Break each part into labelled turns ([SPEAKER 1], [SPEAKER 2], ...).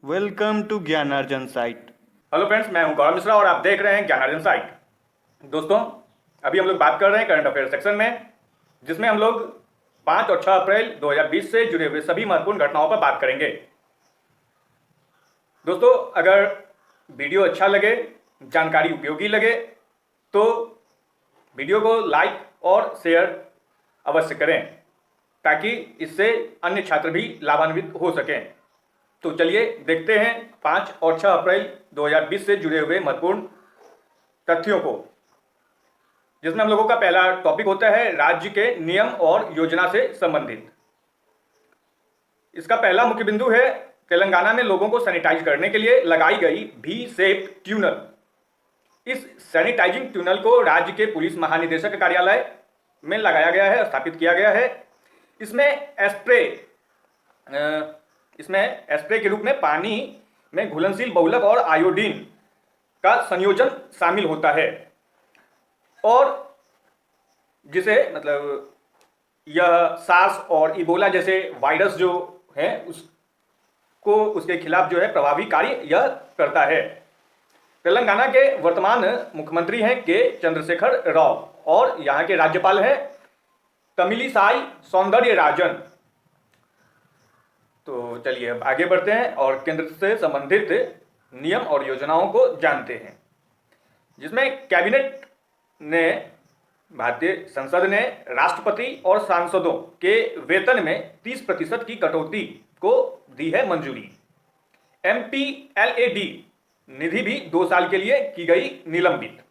[SPEAKER 1] Welcome to ज्ञानार्जन site.
[SPEAKER 2] Hello friends, मैं हूं गौरव मिश्रा और आप देख रहे हैं ज्ञानार्जन साइट। दोस्तों, अभी हम लोग बात कर रहे हैं करंट अफेयर सेक्शन में, जिसमें हम लोग 5 और 6 अप्रैल 2020 से जुड़े हुए सभी महत्वपूर्ण घटनाओं पर बात करेंगे। दोस्तों, अगर वीडियो अच्छा लगे, जानकारी उपयोगी लगे, तो वीडियो को लाइक और शेयर अवश्य करें, ताकि इससे अन्य छात्र भी लाभान्वित हो सकें। तो चलिए देखते हैं 5 और 6 अप्रैल 2020 से जुड़े हुए महत्वपूर्ण तथ्यों को, जिसमें हम लोगों का पहला टॉपिक होता है राज्य के नियम और योजना से संबंधित। इसका पहला मुख्य बिंदु है तेलंगाना में लोगों को सैनिटाइज करने के लिए लगाई गई वी सेप ट्यूनल। इस सैनिटाइजिंग ट्यूनल को राज्य के पुलिस महानिदेशक कार्यालय में लगाया गया है, स्थापित किया गया है। इसमें स्प्रे के रूप में पानी में घुलनशील बहुलक और आयोडीन का संयोजन शामिल होता है, और जिसे मतलब यह सार्स और इबोला जैसे वायरस जो है उसको उसके खिलाफ जो है प्रभावी कार्य यह करता है। तेलंगाना के वर्तमान मुख्यमंत्री हैं के चंद्रशेखर राव और यहाँ के राज्यपाल हैं तमिलिसाई सौंदरराजन। तो चलिए अब आगे बढ़ते हैं और केंद्र से संबंधित नियम और योजनाओं को जानते हैं, जिसमें कैबिनेट ने भारतीय संसद ने राष्ट्रपति और सांसदों के वेतन में 30% की कटौती को दी है मंजूरी। MPLAD निधि भी 2 साल के लिए की गई निलंबित।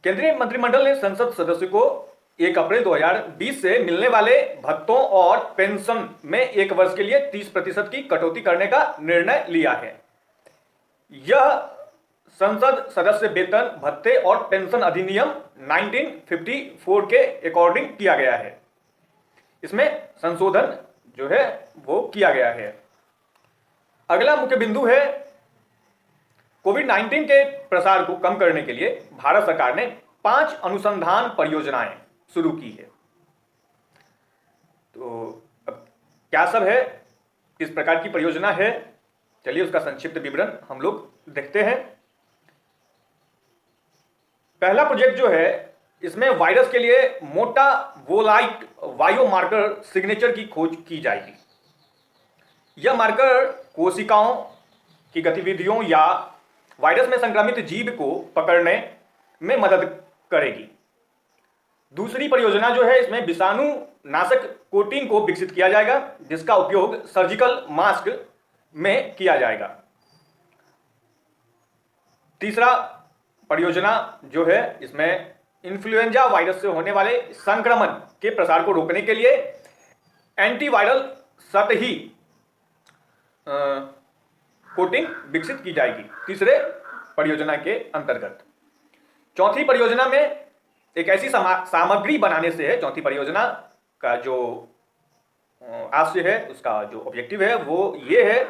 [SPEAKER 2] केंद्रीय मंत्रिमंडल ने संसद सदस्य को 1 अप्रैल 2020 से मिलने वाले भत्तों और पेंशन में 1 वर्ष के लिए 30% की कटौती करने का निर्णय लिया है। यह संसद सदस्य वेतन भत्ते और पेंशन अधिनियम 1954 के अकॉर्डिंग किया गया है। इसमें संशोधन जो है वो किया गया है। अगला मुख्य बिंदु है कोविड-19 के प्रसार को कम करने के लिए भारत सरकार ने 5 अनुसंधान परियोजनाएं शुरू की है। तो अब क्या सब है, किस प्रकार की परियोजना है, चलिए उसका संक्षिप्त विवरण हम लोग देखते हैं। पहला प्रोजेक्ट जो है, इसमें वायरस के लिए मोटा वोलाइट बायोमार्कर सिग्नेचर की खोज की जाएगी। यह मार्कर कोशिकाओं की गतिविधियों या वायरस में संक्रमित जीव को पकड़ने में मदद करेगी। दूसरी परियोजना जो है, इसमें विषाणु नाशक कोटिंग को विकसित किया जाएगा, जिसका उपयोग सर्जिकल मास्क में किया जाएगा। तीसरा परियोजना जो है, इसमें इन्फ्लुएंजा वायरस से होने वाले संक्रमण के प्रसार को रोकने के लिए एंटीवायरल सतही कोटिंग विकसित की जाएगी, तीसरे परियोजना के अंतर्गत। चौथी परियोजना में एक ऐसी सामग्री बनाने से है। चौथी परियोजना का जो आशय है, उसका जो ऑब्जेक्टिव है वो ये है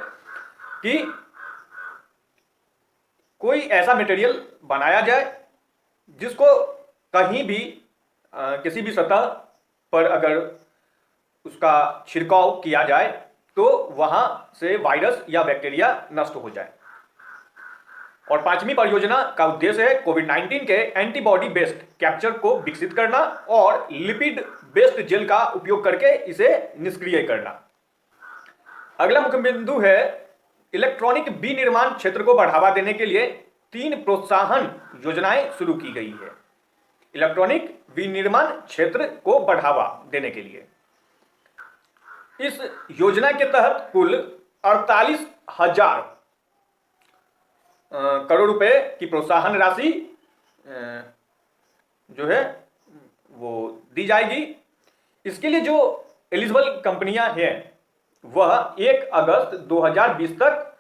[SPEAKER 2] कि कोई ऐसा मटेरियल बनाया जाए जिसको कहीं भी किसी भी सतह पर अगर उसका छिड़काव किया जाए तो वहां से वायरस या बैक्टीरिया नष्ट हो जाए। और 5वीं परियोजना का उद्देश्य है कोविड-19 के एंटीबॉडी बेस्ड कैप्चर को विकसित करना और लिपिड बेस्ड जेल का उपयोग करके इसे निष्क्रिय करना। अगला मुख्य बिंदु है इलेक्ट्रॉनिक विनिर्माण क्षेत्र को बढ़ावा देने के लिए 3 प्रोत्साहन योजनाएं शुरू की गई है। इलेक्ट्रॉनिक विनिर्माण क्षेत्र को बढ़ावा देने के लिए इस योजना के तहत कुल 48,000 करोड़ रुपए की प्रोत्साहन राशि जो है वो दी जाएगी। इसके लिए जो एलिजिबल कंपनियां हैं वह 1 अगस्त 2020 तक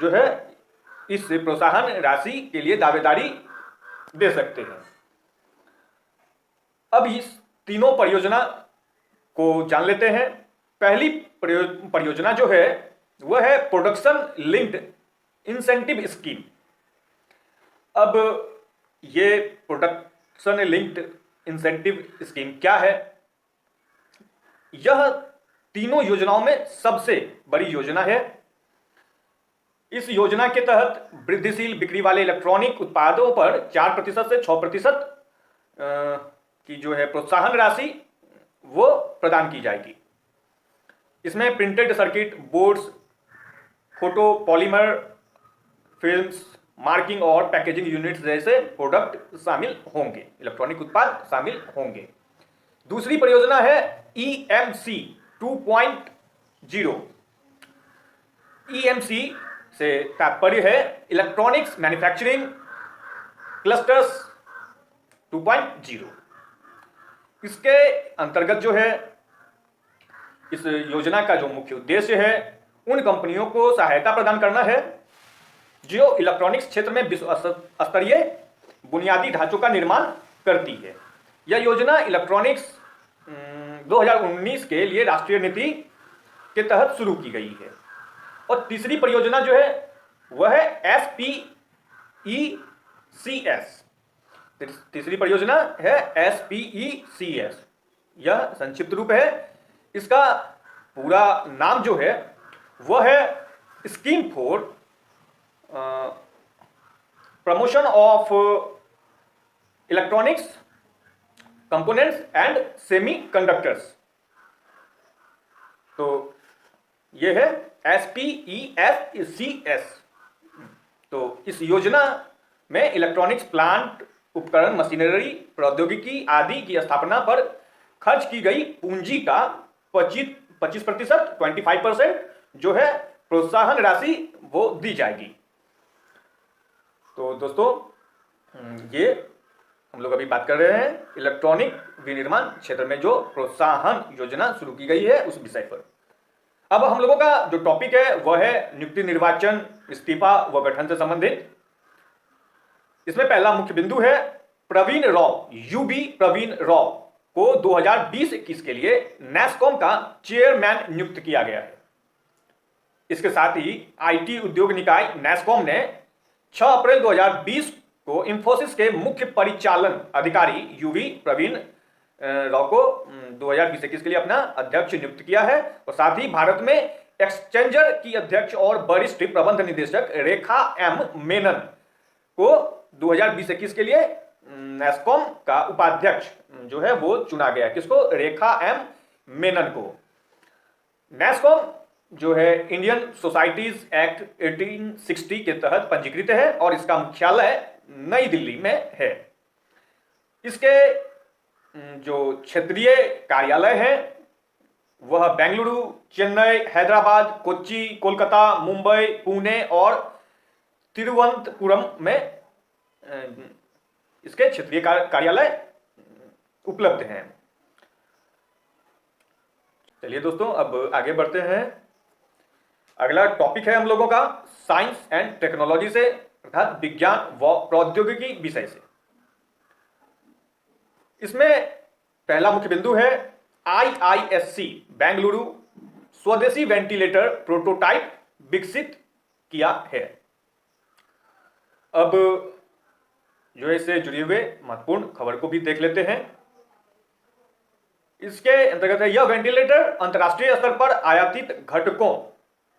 [SPEAKER 2] जो है इस प्रोत्साहन राशि के लिए दावेदारी दे सकते हैं। अब इस तीनों परियोजना को जान लेते हैं। पहली परियोजना जो है वह है प्रोडक्शन लिंक्ड इंसेंटिव स्कीम। अब ये प्रोडक्शन लिंक्ड इंसेंटिव स्कीम क्या है? यह तीनों योजनाओं में सबसे बड़ी योजना है। इस योजना के तहत वृद्धिशील बिक्री वाले इलेक्ट्रॉनिक उत्पादों पर 4% से 6% की जो है प्रोत्साहन राशि वो प्रदान की जाएगी। इसमें printed circuit boards, photo polymer films, marking और पैकेजिंग यूनिट्स जैसे प्रोडक्ट शामिल होंगे, इलेक्ट्रॉनिक उत्पाद शामिल होंगे। दूसरी परियोजना है EMC 2.0। EMC से तात्पर्य है इलेक्ट्रॉनिक्स मैन्युफैक्चरिंग क्लस्टर्स 2.0। इसके अंतर्गत जो है इस योजना का जो मुख्य उद्देश्य है उन कंपनियों को सहायता प्रदान करना है जो इलेक्ट्रॉनिक्स क्षेत्र में विश्व स्तरीय बुनियादी ढांचों का निर्माण करती है। यह योजना इलेक्ट्रॉनिक्स 2019 के लिए राष्ट्रीय नीति के तहत शुरू की गई है। और तीसरी परियोजना जो है वह है SPECS। तीसरी परियोजना है SPECS। यह संक्षिप्त रूप है। इसका पूरा नाम जो है वह है scheme for promotion of electronics components and semi conductors. तो यह है SPECS। तो इस योजना में इलेक्ट्रॉनिक्स प्लांट, उपकरण, मशीनरी, प्रौद्योगिकी आदि की स्थापना पर खर्च की गई पूंजी का 25% 25% जो है प्रोत्साहन राशि वो दी जाएगी। तो दोस्तों ये हम लोग अभी बात कर रहे हैं इलेक्ट्रॉनिक विनिर्माण क्षेत्र में जो प्रोत्साहन योजना शुरू की गई है उस विषय पर। अब हम लोगों का जो टॉपिक है वह है नियुक्ति, निर्वाचन, इस्तीफा व गठन से संबंधित। इसमें पहला मुख्य बिंदु है प्रवीण राव, UB प्रवीण राव को 2020-21 के लिए नैसकॉम का चेयरमैन नियुक्त किया गया है। इसके साथ ही IT उद्योग निकाय नैसकॉम ने 6 अप्रैल 2020 को इंफोसिस के मुख्य परिचालन अधिकारी UV प्रवीण राव को 2020-21 के लिए अपना अध्यक्ष नियुक्त किया है। और साथ ही भारत में एक्सचेंजर की अध्यक्ष और वरिष्ठ प्रबंध निदेशक रेखा M मेनन को 2020-21 के लिए नैसकॉम का उपाध्यक्ष जो है वो चुना गया। किसको? रेखा M मेनन को। नैसकॉम जो है इंडियन सोसाइटीज एक्ट 1860 के तहत पंजीकृत है और इसका मुख्यालय नई दिल्ली में है। इसके जो क्षेत्रीय कार्यालय है वह बेंगलुरु, चेन्नई, हैदराबाद, कोच्चि, कोलकाता, मुंबई, पुणे और तिरुवनंतपुरम में इसके क्षेत्रीय कार्यालय उपलब्ध हैं। चलिए दोस्तों अब आगे बढ़ते हैं। अगला टॉपिक है हम लोगों का साइंस एंड टेक्नोलॉजी से अर्थात विज्ञान व प्रौद्योगिकी विषय से। इसमें पहला मुख्य बिंदु है IISc बेंगलुरु स्वदेशी वेंटिलेटर प्रोटोटाइप विकसित किया है। अब जो इससे जुड़े हुए महत्वपूर्ण खबर को भी देख लेते हैं। इसके अंतर्गत है यह वेंटिलेटर अंतर्राष्ट्रीय स्तर पर आयातित घटकों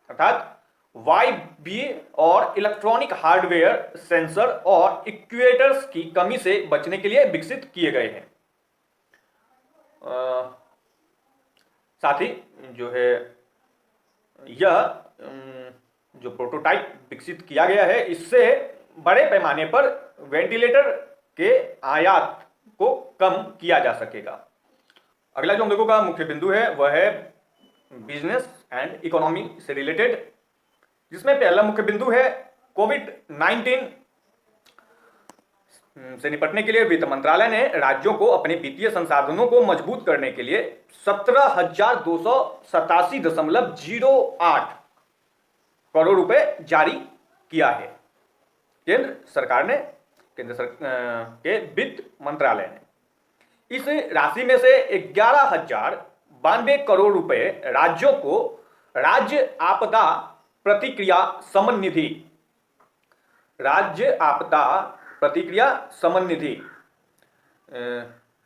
[SPEAKER 2] अर्थात वायवीय और इलेक्ट्रॉनिक हार्डवेयर, सेंसर और इक्वेटर्स की कमी से बचने के लिए विकसित किए गए हैं। साथ ही जो है यह जो प्रोटोटाइप विकसित किया गया है इससे बड़े पैमाने पर वेंटिलेटर के आयात को कम किया जा सकेगा। अगला जो हम लोगों का मुख्य बिंदु है वह है बिजनेस एंड इकोनॉमी से रिलेटेड, जिसमें पहला मुख्य बिंदु है कोविड-19 से निपटने के लिए वित्त मंत्रालय ने राज्यों को अपने वित्तीय संसाधनों को मजबूत करने के लिए 17,287.08 करोड़ रुपए जारी किया है। केंद्र सरकार ने के वित्त मंत्रालय ने इस राशि में से 11,092 करोड़ रुपए राज्यों को राज्य आपदा प्रतिक्रिया समन निधि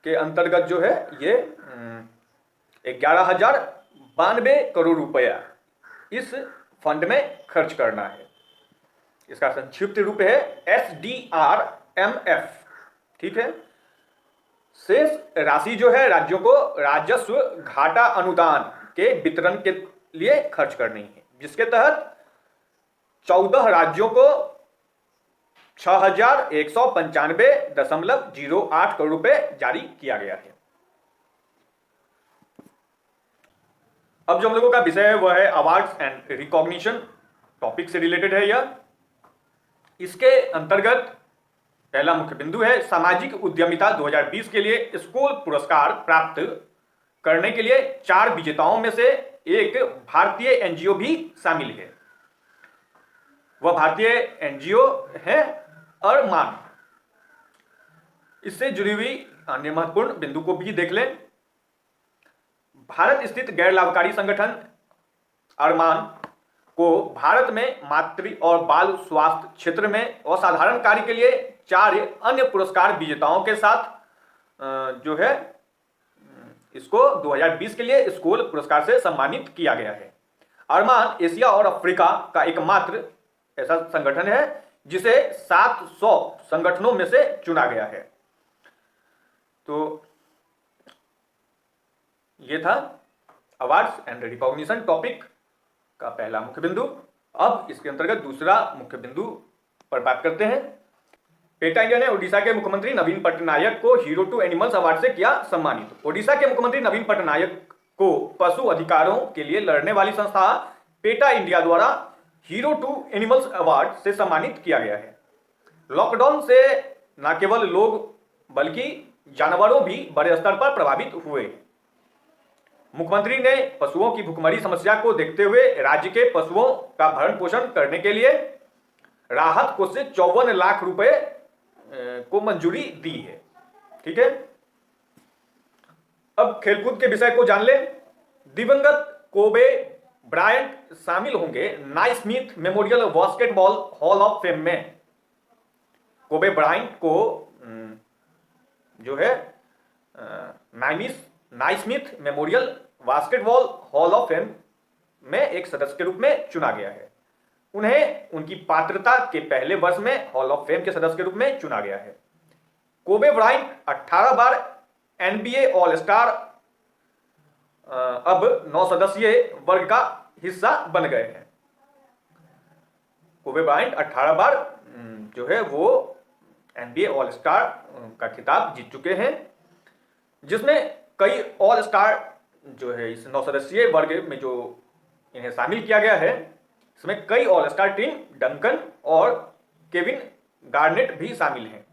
[SPEAKER 2] के अंतर्गत जो है ये 11,092 92 करोड़ रुपया इस फंड में खर्च करना है। इसका संक्षिप्त रूप है SDRMF। ठीक है। शेष राशि जो है राज्यों को राजस्व घाटा अनुदान के वितरण के लिए खर्च करनी है, जिसके तहत 14 राज्यों को 6195.08 करोड़ रुपए जारी किया गया है। अब जो हम लोगों का विषय है वह है अवार्ड्स एंड रिकॉग्निशन, टॉपिक से रिलेटेड है यह। इसके अंतर्गत पहला मुख्य बिंदु है सामाजिक उद्यमिता 2020 के लिए स्कूल पुरस्कार प्राप्त करने के लिए 4 विजेताओं में से एक भारतीय एनजीओ भी शामिल है। वह भारतीय एनजीओ है अरमान। इससे जुड़ी हुई अन्य महत्वपूर्ण बिंदु को भी देख लें। भारत स्थित गैर लाभकारी संगठन अरमान को भारत में मातृ और बाल स्वास्थ्य क्षेत्र में असाधारण कार्य के लिए 4 अन्य पुरस्कार विजेताओं के साथ जो है इसको 2020 के लिए स्कूल पुरस्कार से सम्मानित किया गया है। अरमान एशिया और अफ्रीका का एकमात्र ऐसा संगठन है जिसे 700 संगठनों में से चुना गया है। तो ये था अवार्ड्स एंड रिकॉग्निशन टॉपिक का पहला मुख्य बिंदु। अब इसके अंतर्गत दूसरा मुख्य बिंदु पर बात करते हैं। पेटा इंडिया ने ओडिशा के मुख्यमंत्री नवीन पटनायक को हीरो टू एनिमल्स अवार्ड से किया सम्मानित। ओडिशा के मुख्यमंत्री नवीन पटनायक को पशु अधिकारों के लिए लड़ने वाली संस्था पेटा इंडिया द्वारा हीरो टू एनिमल्स अवार्ड से सम्मानित किया गया है। लॉकडाउन से न केवल लोग बल्कि जानवरों भी बड़े स्तर पर प्रभावित हुए। मुख्यमंत्री ने पशुओं की भुखमरी समस्या को देखते हुए राज्य के पशुओं का भरण पोषण करने के लिए राहत कोष से 54 लाख रुपए को मंजूरी दी है। ठीक है। अब खेलकूद के विषय को जान ले। दिवंगत कोबे ब्रायंट शामिल होंगे Naismith memorial basketball hall of fame में। कोबे ब्रायंट को जो है Naismith memorial basketball hall of fame में एक सदस्य के रूप में चुना गया है। उन्हें उनकी पात्रता के पहले वर्ष में हॉल ऑफ फेम के सदस्य के रूप में चुना गया है। कोबे ब्रायंट 18 बार NBA ऑल स्टार अब 9 सदस्यीय वर्ग का हिस्सा बन गए हैं। कोबे ब्रायंट 18 बार जो है वो NBA ऑल स्टार का खिताब जीत चुके हैं, जिसमें कई ऑल स्टार जो है इस 9 सदस्यीय वर्ग में जो इन्हें शामिल किया गया है, इसमें कई ऑल स्टार टीम डंकन और केविन गार्नेट भी शामिल हैं।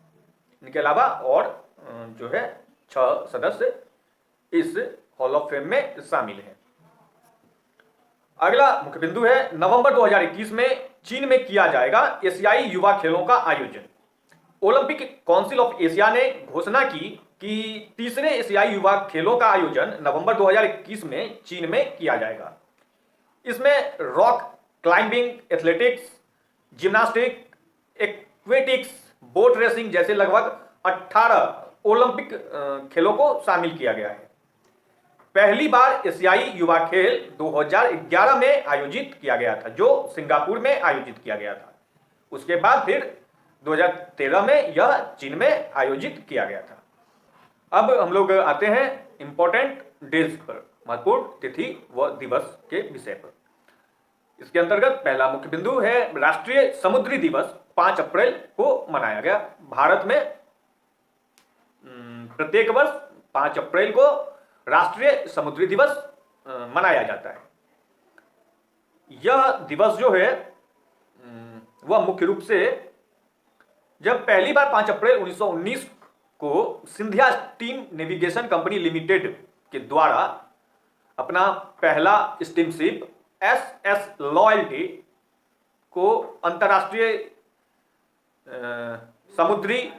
[SPEAKER 2] इनके अलावा और जो है 6 सदस्य इस हॉल ऑफ फेम में शामिल हैं। अगला मुख्य बिंदु है नवंबर 2021 में चीन में किया जाएगा एशियाई युवा खेलों का आयोजन। ओलंपिक काउंसिल ऑफ एशिया ने घोषणा की कि तीसरे एशियाई युवा खेलों का आयोजन नवंबर 2021 में चीन में किया जाएगा। इसमें rock climbing, athletics, gymnastic, aquatics, boat racing जैसे लगभग 18 ओलंपिक खेलों को शामिल किया गया है। पहली बार एशियाई युवा खेल 2011 में आयोजित किया गया था, जो सिंगापुर में आयोजित किया गया था। उसके बाद फिर 2013 में यह चीन में आयोजित किया गया था। अब हम लोग आते हैं इंपॉर्टेंट डेज पर, महत्वपूर्ण तिथि व दिवस के विषय पर। इसके अंतर्गत पहला मुख्य बिंदु है राष्ट्रीय समुद्री दिवस 5 अप्रैल को मनाया गया। भारत में प्रत्येक वर्ष 5 अप्रैल को राष्ट्रीय समुद्री दिवस मनाया जाता है। यह दिवस जो है वह मुख्य रूप से जब पहली बार 5 अप्रैल 1919 को Scindia steam navigation company limited के द्वारा अपना पहला स्टीमशिप SS लॉयल्टी को अंतर्राष्ट्रीय समुद्री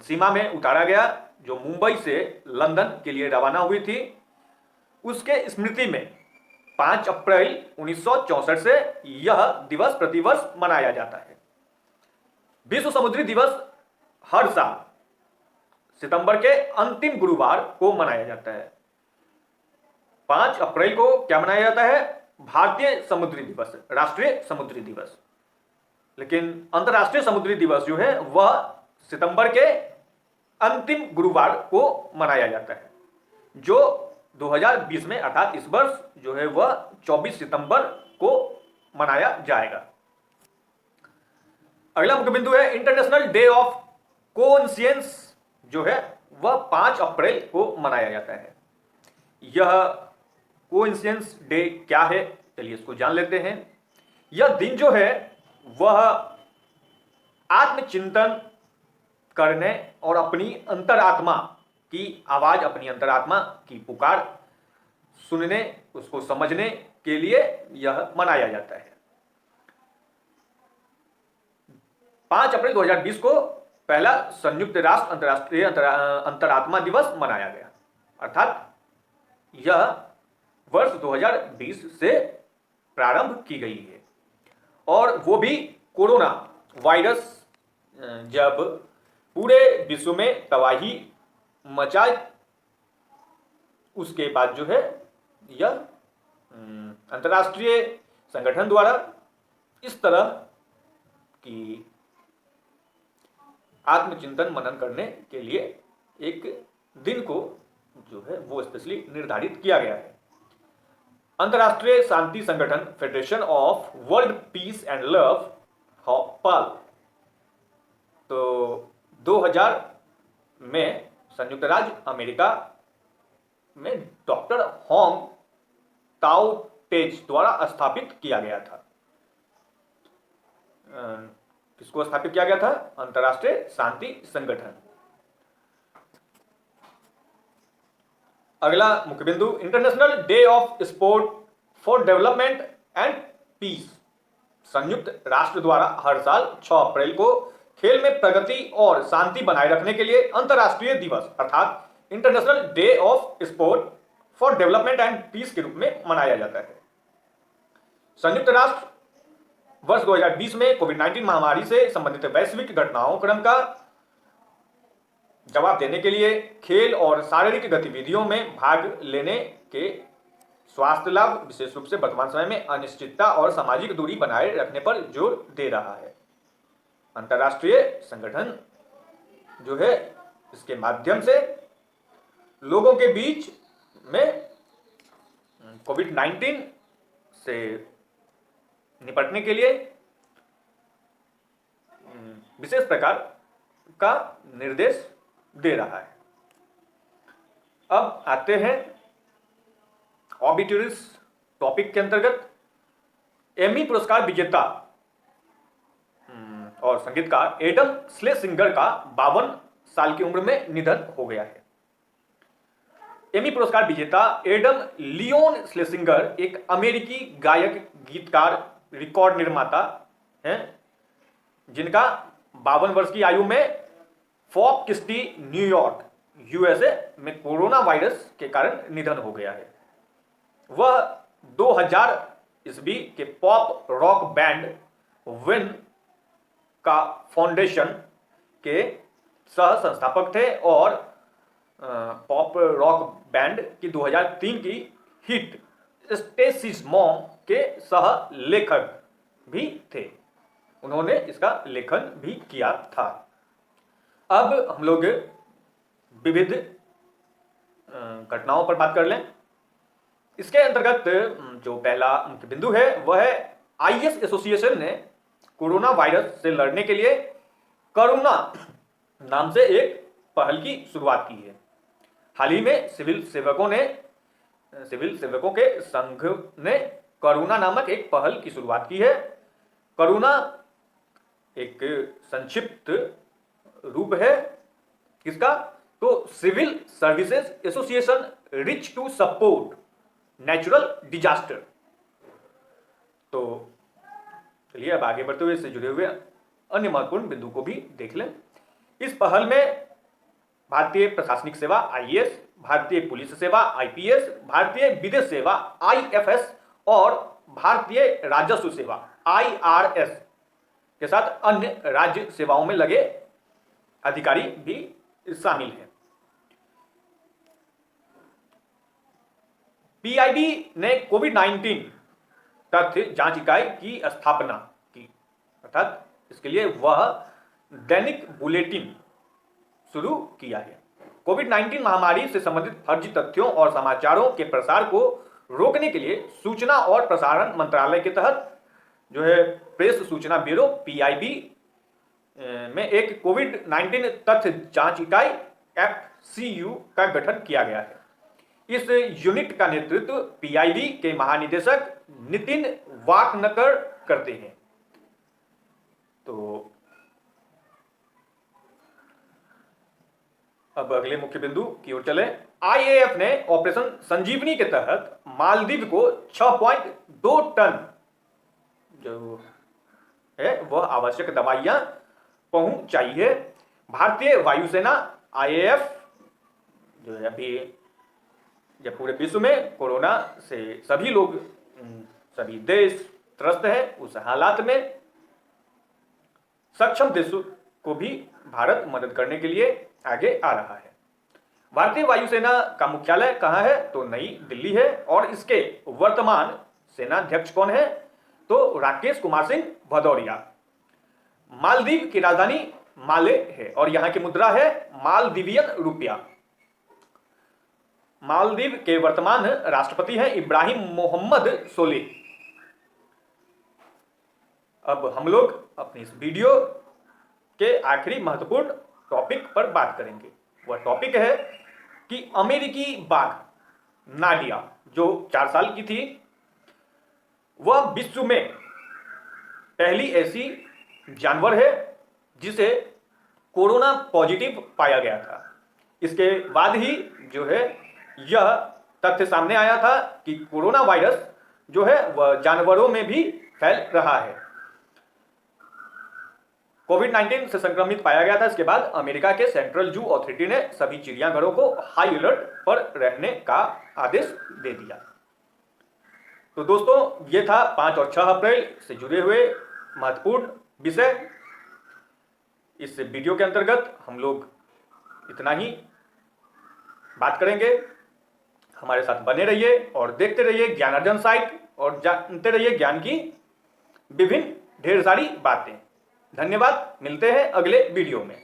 [SPEAKER 2] सीमा में उतारा गया, जो मुंबई से लंदन के लिए रवाना हुई थी। उसके स्मृति में 5 अप्रैल 1964 से यह दिवस प्रतिवर्ष मनाया जाता है। विश्व समुद्री दिवस हर साल सितंबर के अंतिम गुरुवार को मनाया जाता है। 5 अप्रैल को क्या मनाया जाता है? भारतीय समुद्री दिवस, राष्ट्रीय समुद्री दिवस। लेकिन अंतर्राष्ट्रीय समुद्री दिवस जो है वह सितंबर के अंतिम गुरुवार को मनाया जाता है, जो 2020 में अर्थात इस वर्ष जो है वह 24 सितंबर को मनाया जाएगा। अगला मुख्य बिंदु है इंटरनेशनल डे ऑफ कॉन्शियंस, जो है वह 5 अप्रैल को मनाया जाता है। यह कॉन्शियंस डे क्या है, चलिए इसको जान लेते हैं। यह दिन जो है वह आत्मचिंतन करने और अपनी अंतरात्मा की आवाज, अपनी अंतरात्मा की पुकार सुनने, उसको समझने के लिए यह मनाया जाता है। 5 अप्रैल 2020 को पहला संयुक्त राष्ट्र अंतर्राष्ट्रीय अंतरात्मा दिवस मनाया गया, अर्थात यह वर्ष 2020 से प्रारंभ की गई है। और वो भी कोरोना वायरस जब पूरे विश्व में तबाही मचाए, उसके बाद जो है यह अंतर्राष्ट्रीय संगठन द्वारा इस तरह की आत्मचिंतन मनन करने के लिए एक दिन को जो है वो स्पेशली निर्धारित किया गया है। अंतर्राष्ट्रीय शांति संगठन, federation of world peace and love, पाल, तो 2000 में संयुक्त राज्य अमेरिका में डॉक्टर होंग ताओ टेज द्वारा स्थापित किया गया था। किसको स्थापित किया गया था? अंतर्राष्ट्रीय शांति संगठन। अगला मुख्य बिंदु International Day of Sport for Development and Peace. संयुक्त राष्ट्र द्वारा हर साल 6 अप्रैल को खेल में प्रगति और शांति बनाए रखने के लिए अंतर्राष्ट्रीय दिवस अर्थात International Day of Sport for Development and Peace के रूप में मनाया जाता है। संयुक्त राष्ट्र वर्ष 2020 में कोविड-19 महामारी से संबंधित वैश्विक घटनाओं क्रम का जवाब देने के लिए खेल और शारीरिक गतिविधियों में भाग लेने के स्वास्थ्य लाभ, विशेष रूप से वर्तमान समय में अनिश्चितता और सामाजिक दूरी बनाए रखने पर जोर दे रहा है। अंतर्राष्ट्रीय संगठन जो है इसके माध्यम से लोगों के बीच में कोविड-19 से निपटने के लिए विशेष प्रकार का निर्देश दे रहा है। अब आते हैं ऑबिटरीज टॉपिक के अंतर्गत। एमी पुरस्कार विजेता और संगीतकार एडम स्लेसिंगर का 52 साल की उम्र में निधन हो गया है। एमी पुरस्कार विजेता एडम लियोन स्लेसिंगर एक अमेरिकी गायक, गीतकार, रिकॉर्ड निर्माता हैं, जिनका 52 वर्ष की आयु में फॉक सिटी, न्यूयॉर्क, यूएसए में कोरोना वायरस के कारण निधन हो गया है। वह 2000 ईस्वी के पॉप रॉक बैंड विन का फाउंडेशन के सह संस्थापक थे और पॉप रॉक बैंड की 2003 की हिट स्टेसिस मॉम के सह लेखक भी थे। उन्होंने इसका लेखन भी किया था। अब हम लोग विविध घटनाओं पर बात कर लें। इसके अंतर्गत जो पहला मुख्य बिंदु है वह है आईएस एसोसिएशन ने कोरोना वायरस से लड़ने के लिए करुणा नाम से एक पहल की शुरुआत की है। हाल ही में सिविल सेवकों के संघ ने करुणा नामक एक पहल की शुरुआत की है। करुणा एक संक्षिप्त रूप है किसका? तो civil services association reach to support natural disaster. तो चलिए अब आगे बढ़ते हुए इससे जुड़े हुए अन्य महत्वपूर्ण बिंदु को भी देख लें। इस पहल में भारतीय प्रशासनिक सेवा आईएएस, भारतीय पुलिस सेवा आईपीएस, भारतीय विदेश सेवा आईएफएस और भारतीय राजस्व सेवा आईआरएस के साथ अन्य राज्य सेवाओं में लगे अधिकारी भी शामिल हैं। पीआईबी ने कोविड-19 तथ्य जांच इकाई की स्थापना की, अर्थात इसके लिए वह दैनिक बुलेटिन शुरू किया है। कोविड-19 महामारी से संबंधित फर्जी तथ्यों और समाचारों के प्रसार को रोकने के लिए सूचना और प्रसारण मंत्रालय के तहत जो है प्रेस सूचना ब्यूरो पीआईबी में एक कोविड-19 तथ्य जांच इकाई एफसीयू का गठन किया गया है। इस यूनिट का नेतृत्व पीआईबी के महानिदेशक नितिन वाकनकर करते हैं। तो अब अगले मुख्य बिंदु की ओर चले। आईएएफ ने ऑपरेशन संजीवनी के तहत मालदीव को 6.2 टन जो है वह आवश्यक दवाइयां पहुंचाई है। भारतीय वायुसेना आईएएफ जो है अभी जब पूरे विश्व में कोरोना से सभी लोग सभी देश त्रस्त है, उस हालात में सक्षम देशों को भी भारत मदद करने के लिए आगे आ रहा है। भारतीय वायुसेना का मुख्यालय कहाँ है? तो नई दिल्ली है। और इसके वर्तमान सेनाध्यक्ष कौन है? तो राकेश कुमार सिंह भदौरिया। मालदीव की राजधानी माले है और यहां की मुद्रा है मालदीवियन रुपया। मालदीव के वर्तमान राष्ट्रपति हैं इब्राहिम मोहम्मद सोलिह। अब हम लोग अपनी इस वीडियो के आखिरी महत्वपूर्ण टॉपिक पर बात करेंगे। वह टॉपिक है कि अमेरिकी बाघ नाडिया जो 4 साल की थी, वह विश्व में पहली ऐसी जानवर है जिसे कोरोना पॉजिटिव पाया गया था। इसके बाद ही जो है यह तथ्य सामने आया था कि कोरोना वायरस जो है वह जानवरों में भी फैल रहा है। कोविड-19 से संक्रमित पाया गया था। इसके बाद अमेरिका के सेंट्रल जू अथॉरिटी ने सभी चिड़ियाघरों को हाई अलर्ट पर रहने का आदेश दे दिया। तो दोस्तों ये था 5 और 6 अप्रैल से जुड़े हुए महत्वपूर्ण विषय। इस वीडियो के अंतर्गत हम लोग इतना ही बात करेंगे। हमारे साथ बने रहिए और देखते रहिए ज्ञानार्जन साइट और जानते रहिए ज्ञान की विभिन्न ढेर सारी बातें। धन्यवाद। मिलते हैं अगले वीडियो में।